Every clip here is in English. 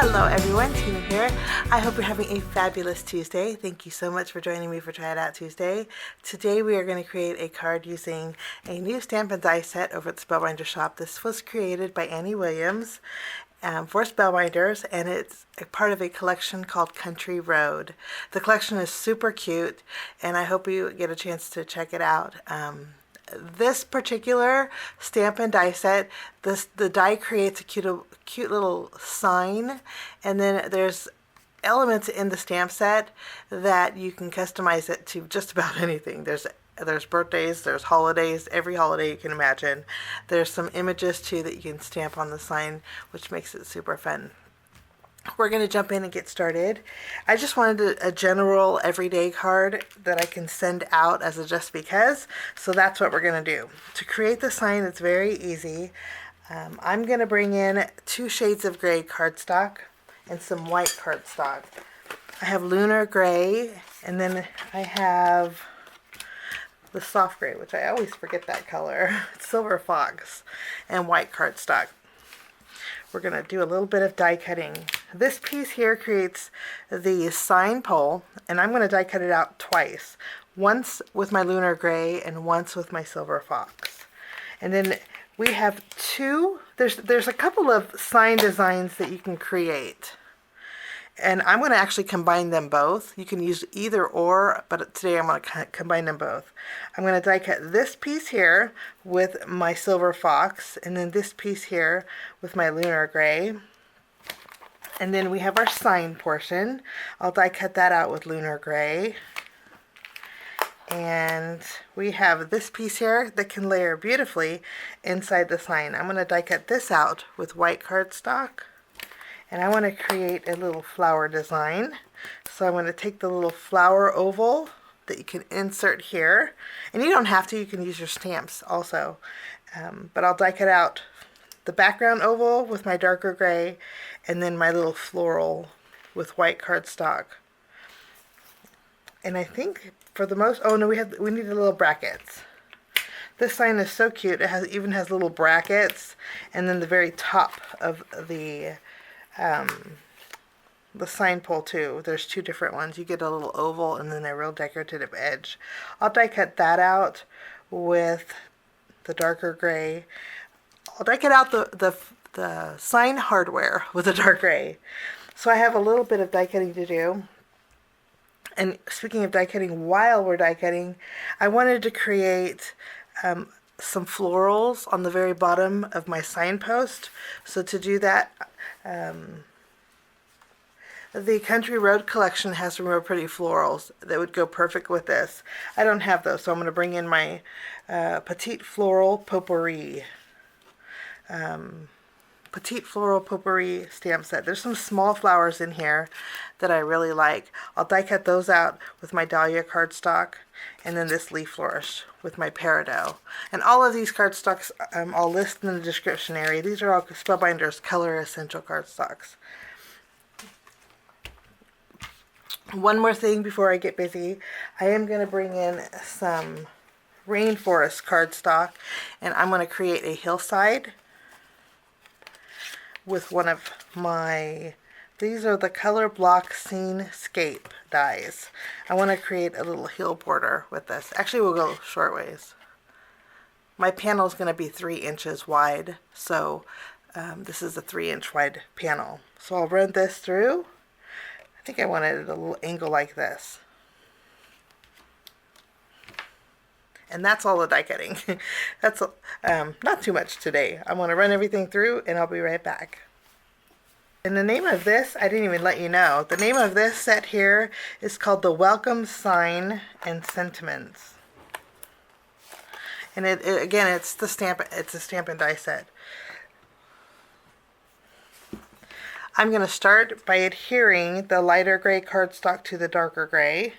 Hello everyone, Tina here. I hope you're having a fabulous Tuesday. Thank you so much for joining me for Try It Out Tuesday. Today we are going to create a card using a new stamp and die set over at the Spellbinder shop. This was created by Annie Williams for Spellbinders, and it's a part of a collection called Country Road. The collection is super cute, and I hope you get a chance to check it out. This particular stamp and die set, the die creates a cute little sign, and then there's elements in the stamp set that you can customize it to just about anything. There's birthdays, there's holidays, every holiday you can imagine. There's some images too that you can stamp on the sign, which makes it super fun. We're going to jump in and get started. I just wanted a general everyday card that I can send out as a just because, so that's what we're going to do. To create the sign, it's very easy. I'm going to bring in 2 shades of gray cardstock and some white cardstock. I have Lunar gray, and then I have the soft gray, which I always forget that color. It's Silver Fox, and white cardstock. We're going to do a little bit of die cutting. This piece here creates the sign pole, and I'm going to die cut it out twice. Once with my Lunar gray and once with my Silver Fox. And then we have there's a couple of sign designs that you can create. And I'm going to actually combine them both. You can use either or, but today I'm going to combine them both. I'm going to die cut this piece here with my Silver Fox, and then this piece here with my Lunar gray. And then we have our sign portion. I'll die cut that out with Lunar gray. And we have this piece here that can layer beautifully inside the sign. I'm going to die cut this out with white cardstock. And I want to create a little flower design. So I'm going to take the little flower oval that you can insert here. And you don't have to, you can use your stamps also. But I'll die cut out the background oval with my darker gray, and then my little floral with white cardstock. And I think for the most, oh no, we need the little brackets. This sign is so cute. It even has little brackets, and then the very top of the sign pole too. There's 2 different ones. You get a little oval and then a real decorative edge. I'll die cut that out with the darker gray. I'll die cut out the sign hardware with the dark gray. So I have a little bit of die cutting to do. And speaking of die cutting, while we're die cutting, I wanted to create some florals on the very bottom of my signpost. So to do that, the Country Road collection has some real pretty florals that would go perfect with this. I don't have those, so I'm going to bring in my Petite Floral Potpourri. Petite Floral Potpourri stamp set. There's some small flowers in here that I really like. I'll die cut those out with my Dahlia cardstock, and then this leaf flourish with my Peridot. And all of these cardstocks I'll list in the description area. These are all Spellbinders Color Essential cardstocks. One more thing before I get busy. I am going to bring in some rainforest cardstock, and I'm going to create a hillside with one of my, these are the Color Block Scene SCAPE dies. I want to create a little hill border with this. Actually, we'll go short ways. My panel is going to be 3 inches wide, so this is a 3-inch wide panel. So I'll run this through. I think I wanted it a little angle like this. And that's all the die cutting. That's not too much today. I'm going to run everything through, and I'll be right back. And the name of this, I didn't even let you know. The name of this set here is called the Welcome Sign and Sentiments. And again, it's a stamp and die set. I'm going to start by adhering the lighter gray cardstock to the darker gray.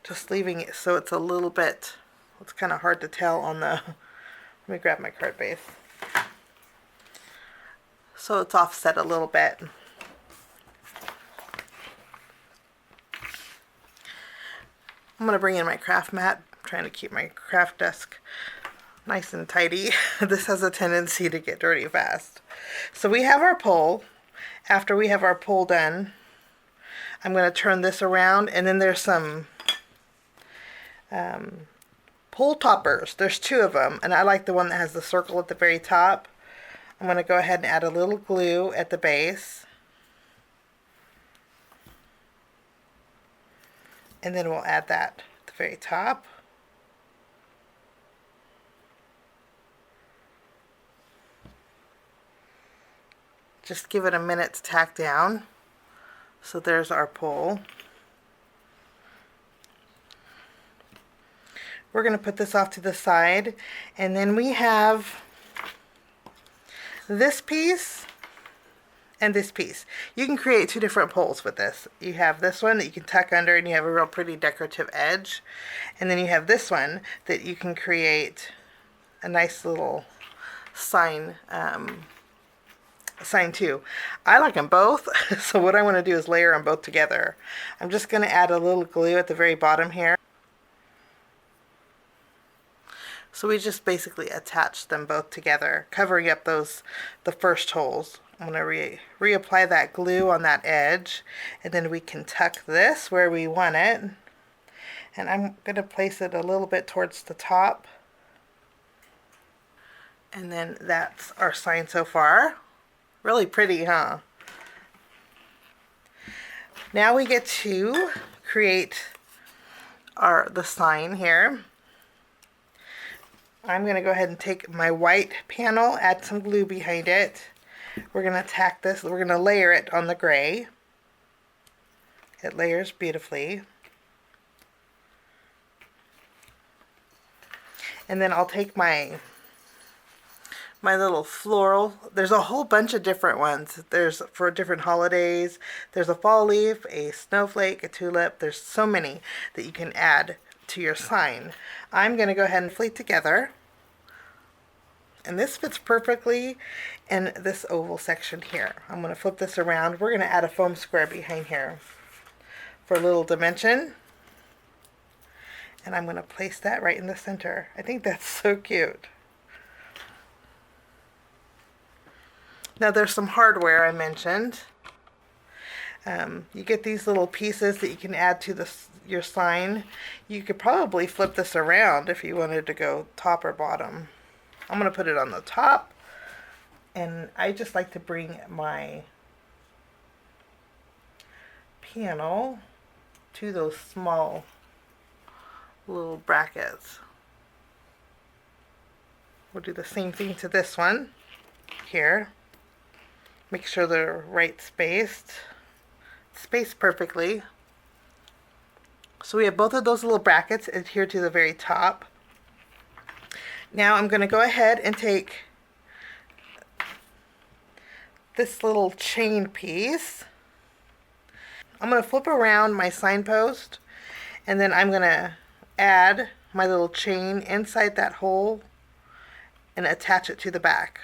Just leaving it so it's a little bit, it's kind of hard to tell on the, let me grab my card base. So it's offset a little bit. I'm going to bring in my craft mat. I'm trying to keep my craft desk nice and tidy. This has a tendency to get dirty fast. So we have our pole, after we have our pull done, I'm going to turn this around, and then there's some pull toppers. There's 2 of them, and I like the one that has the circle at the very top. I'm going to go ahead and add a little glue at the base. And then we'll add that at the very top. Just give it a minute to tack down. So there's our pull. We're going to put this off to the side, and then we have this piece and this piece. You can create 2 different pulls with this. You have this one that you can tuck under and you have a real pretty decorative edge, and then you have this one that you can create a nice little sign too. I like them both, so what I want to do is layer them both together. I'm just going to add a little glue at the very bottom here. So we just basically attach them both together, covering up the first holes. I'm going to reapply that glue on that edge, and then we can tuck this where we want it. And I'm going to place it a little bit towards the top. And then that's our sign so far. Really pretty, huh? Now we get to create the sign here. I'm going to go ahead and take my white panel, add some glue behind it. We're going to tack this, we're going to layer it on the gray. It layers beautifully. And then I'll take my little floral. There's a whole bunch of different ones. There's for different holidays. There's a fall leaf, a snowflake, a tulip. There's so many that you can add to your sign. I'm going to go ahead and fleet together, and this fits perfectly in this oval section here. I'm going to flip this around. We're going to add a foam square behind here for a little dimension, and I'm going to place that right in the center. I think that's so cute. Now there's some hardware I mentioned. You get these little pieces that you can add to your sign. You could probably flip this around if you wanted to go top or bottom. I'm going to put it on the top, and I just like to bring my panel to those small little brackets. We'll do the same thing to this one here. Make sure they're right spaced perfectly. So we have both of those little brackets adhered to the very top. Now I'm going to go ahead and take this little chain piece. I'm going to flip around my signpost, and then I'm going to add my little chain inside that hole and attach it to the back.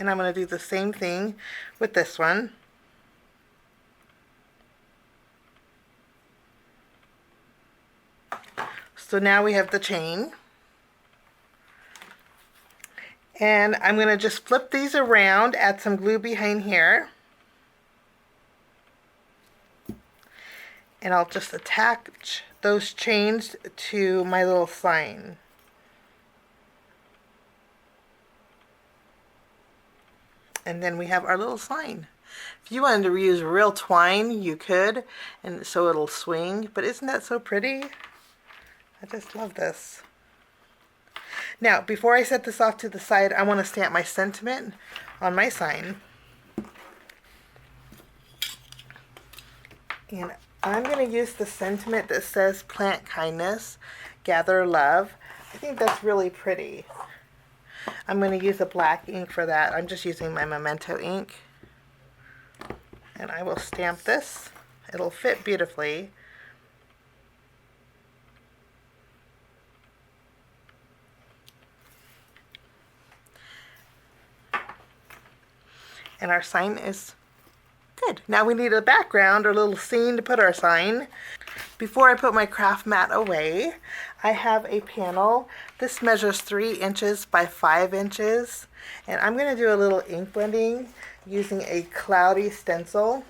And I'm going to do the same thing with this one. So now we have the chain. And I'm going to just flip these around, add some glue behind here. And I'll just attach those chains to my little sign. And then we have our little sign. If you wanted to reuse real twine, you could, and so it'll swing. But isn't that so pretty? I just love this. Now, before I set this off to the side, I want to stamp my sentiment on my sign. And I'm going to use the sentiment that says plant kindness, gather love. I think that's really pretty. I'm going to use a black ink for that. I'm just using my Memento ink. And I will stamp this. It'll fit beautifully. And our sign is good. Now we need a background or a little scene to put our sign. Before I put my craft mat away, I have a panel. This measures 3 inches by 5 inches, and I'm going to do a little ink blending using a cloudy stencil.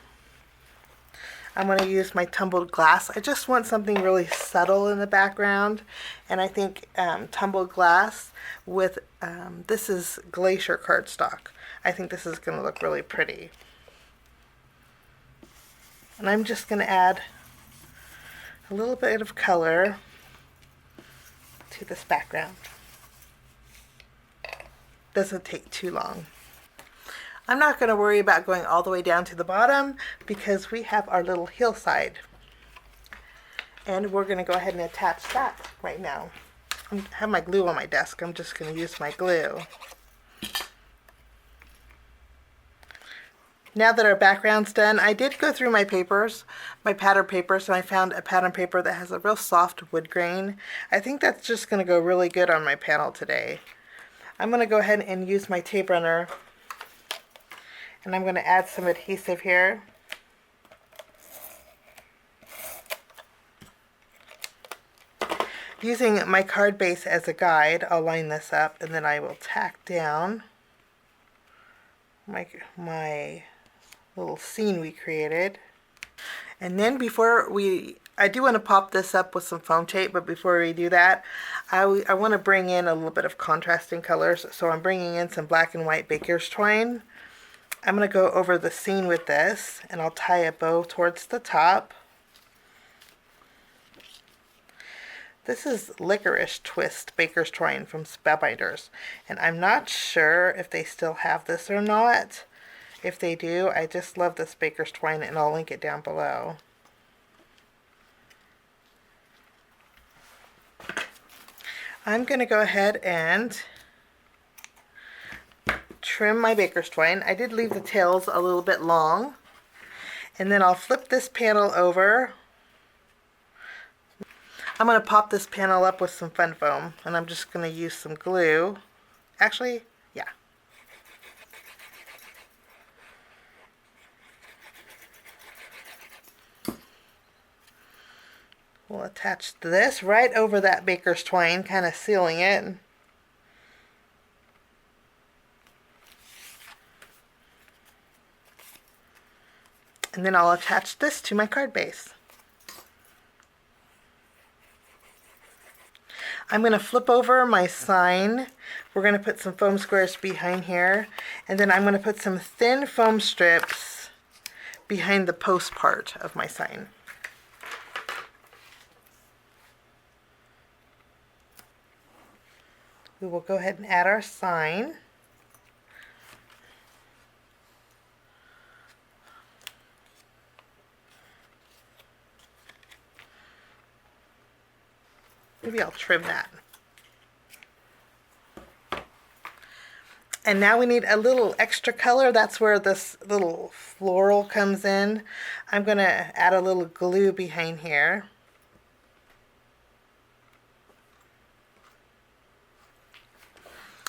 I'm going to use my tumbled glass. I just want something really subtle in the background, and I think tumbled glass with, this is Glacier cardstock. I think this is going to look really pretty. And I'm just going to add a little bit of color to this background. Doesn't take too long. I'm not going to worry about going all the way down to the bottom because we have our little hillside. And we're going to go ahead and attach that right now. I have my glue on my desk. I'm just going to use my glue. Now that our background's done, I did go through my papers, my pattern papers, and I found a pattern paper that has a real soft wood grain. I think that's just going to go really good on my panel today. I'm going to go ahead and use my tape runner, and I'm going to add some adhesive here. Using my card base as a guide, I'll line this up, and then I will tack down my little scene we created. And then I do want to pop this up with some foam tape, but before we do that, I want to bring in a little bit of contrasting colors. So I'm bringing in some black and white baker's twine. I'm going to go over the scene with this, and I'll tie a bow towards the top. This is Licorice Twist Baker's Twine from Spellbinders, and I'm not sure if they still have this or not. If they do, I just love this Baker's Twine, and I'll link it down below. I'm going to go ahead and trim my Baker's Twine. I did leave the tails a little bit long, and then I'll flip this panel over. I'm going to pop this panel up with some fun foam, and I'm just going to use some glue. Actually, yeah. We'll attach this right over that Baker's Twine, kind of sealing it. And then I'll attach this to my card base. I'm going to flip over my sign. We're going to put some foam squares behind here, and then I'm going to put some thin foam strips behind the post part of my sign. We will go ahead and add our sign. Maybe I'll trim that. And now we need a little extra color. That's where this little floral comes in. I'm going to add a little glue behind here.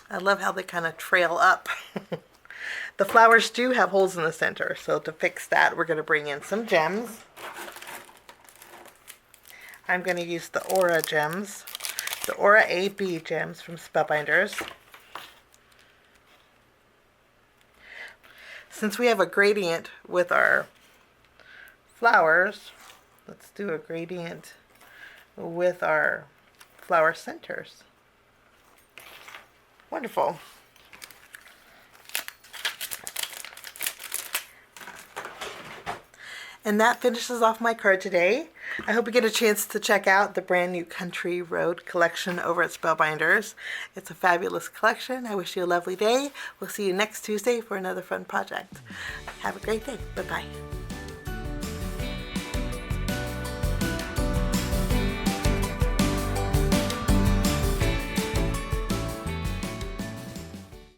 I love how they kind of trail up. The flowers do have holes in the center, so to fix that, we're going to bring in some gems. I'm going to use the Aura gems, the Aura AB gems from Spellbinders. Since we have a gradient with our flowers, let's do a gradient with our flower centers. Wonderful. And that finishes off my card today. I hope you get a chance to check out the brand new Country Road collection over at Spellbinders. It's a fabulous collection. I wish you a lovely day. We'll see you next Tuesday for another fun project. Have a great day. Bye-bye.